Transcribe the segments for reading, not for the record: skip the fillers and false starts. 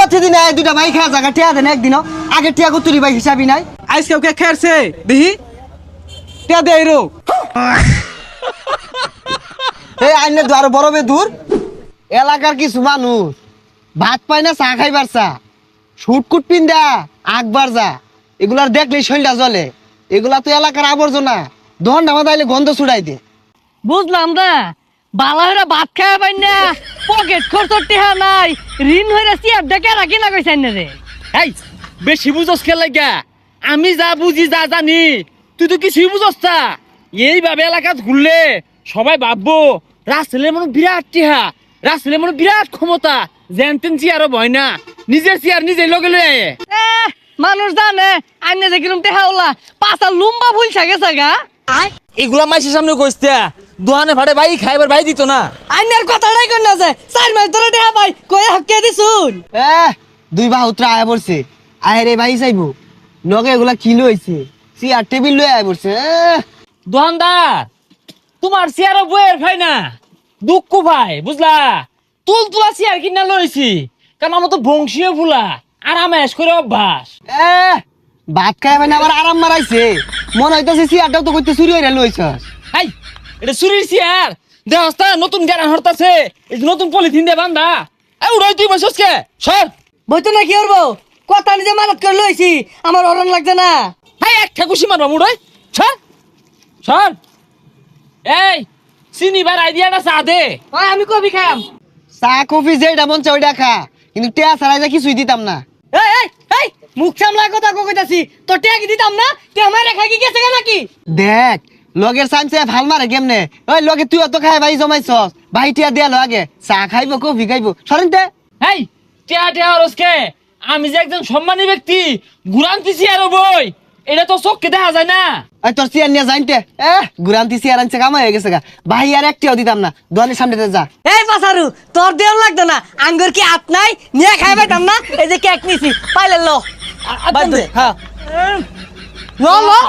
প্রতিদিন এই দুটা ভাই খাওয়া জায়গা টিয়া দেন একদিনও আগে টিয়া কুতুরি ভাই হিসাবই নাই আজকে ওকে খেয়েছে দেখি টিয়া দে রো এই আইনে তো আরো বড় দূর এলাকার কিছু মানুষ ভাত পায় না চা খাইবার চা শুটকুট পিন্দা আকবার যা এগুলার দেখলেই শরীরটা জ্বলে এগুলা তো এলাকার আবর্জনা দহন নামা দাইলে গন্ধ ছুড়াই দে বুঝলাম না বালা হইরা ভাত খাওয়া পাই না পকেট খরচ টেহা নাই ঋণ হইরা চেয়ার ডেকে রাখি না কইছেন রে এই বেশি বুঝস কে লাগা আমি যা বুঝি যা জানি তুই তো কিছুই বুঝস না এইভাবে এলাকাত ঘুরলে সবাই ভাববো রাসেলের মনে বিরাট টিহা রাসেলের মনে বিরাট ক্ষমতা জেনতেন চেয়ারও ভয় না নিজের চেয়ার নিজে লগে লয়ে আয়ে মানুষ জানে আইনে যে কিরম টেহা ওলা পাঁচা লুম্বা ভুল গেছে গা এগুলা মাইসের সামনে কইছে দোহানে ভাড়ে ভাই খাইবার ভাই দিত না আইনের কথাটাই কই না যে 4 মাস ধরে টেহা ভাই কই হকে দিছুন দুই বাহুত্রা আয়া পড়ছে আয় রে ভাই চাইবো নগে এগুলা কিলো হয়েছে চেয়ার টেবিল লয়ে আয় পড়ছে দোকানদার তোমার চেয়ারও বইয়ের ভাই না দুঃখ ভাই বুঝলা তুলা চেয়ার কিনা লইছি কারণ আমার তো বংশীয় ফুলা আরামেশ করে অভ্যাস ভাত খায় ভাই আবার আরাম মারাইছে মনে হইতাছে চেয়ারটাও তো করতে চুরি হইরা লইছস হাই এটা চুরির চেয়ার দেহস্তা নতুন জ্ঞান হরতাছে এই যে নতুন পলিথিন দিয়ে বান্ধা এই উড়াই তুই বসছ কে সর বইতো না কি করবো কথা নিজে মানত করে লইছি আমার অরণ লাগছে না হাই একটা খুশি মারবা মুড়াই সর সর এই চিনি বার আইডিয়া না চা দে ওই আমি কবি খাম চা কফি যেটা মন চাই ওইটা খা কিন্তু টেয়া ছাড়াই যা কিছুই দিতাম না এই এই এই মুখ সামলা কথা কইতাছি তো টেয়া কি দিতাম না তে আমার রেখা কি গেছে নাকি দেখ লগের সামনে ভাল মারে কেমনে ওই লগে তুই অত খাই ভাই জমাইছস ভাই টিয়া দেয়া আগে চা খাইবো কফি খাইবো সরেন তে হেই টিয়া টিয়া রসকে আমি যে একজন সম্মানী ব্যক্তি গুরান্তি চেয়ার বই এটা তো চোখকে দেখা যায় না ওই তোর চেয়ার নিয়ে যাইতে গুরান্তি চেয়ার আনছে কামাই হয়ে গেছে গা ভাই আর একটিও দিতাম না দোকানের সামনে যা এই পাসারু তোর দেও লাগতো না আঙ্গুর কি হাত নাই নিয়ে খাইবাইতাম না এই যে কেক নিছি পাইলে লো হ্যাঁ লো লো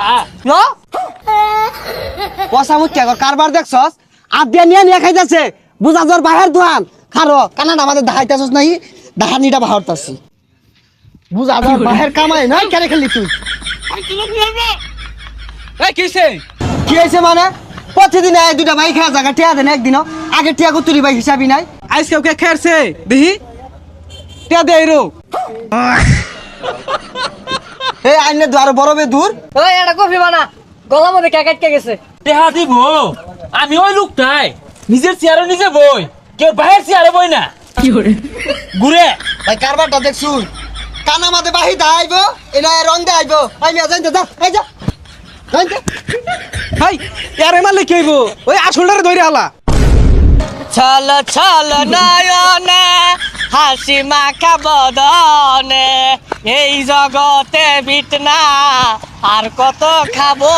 লো পয়সা মুখ কারবার দেখছস আর দিয়া নিয়ে খাই যাচ্ছে বুঝা তোর বাহের দোকান খারো কানাডা আমাদের দেখাইতেছস নাই দাহানিটা বাহরতাছি বুঝা তোর বাহের কামাই না কেন খেললি তুই এই কিসে কি হয়েছে মানে প্রতিদিন এই দুটা ভাই খাওয়া জায়গা টিয়া দেন একদিনও আগে টিয়া কুতুরি ভাই হিসাবই নাই আজকে ওকে খেয়েছে দেখি টিয়া দে রো এই আইনে তো আরো বড় দূর ওই এটা কফি বানা গলা মধ্যে কেক আটকে গেছে দেহা দিব আমি ওই লোকটাই নিজের চেয়ারও নিজে বই কেউ বাহের চেয়ারে বই না কি করে ঘুরে ভাই কারবারটা দেখছুন কানা মাঝে বাহি আইব এটা রং দে আইব ভাই মিয়া যাইতে যা এই যা যাইতে হাই ইয়ারে মারলে কি হইব ওই আসলটারে ধরে হালা ছল ছল নয়নে হাসি মাখা বদনে এই জগতে বিটনা আর কত খাবো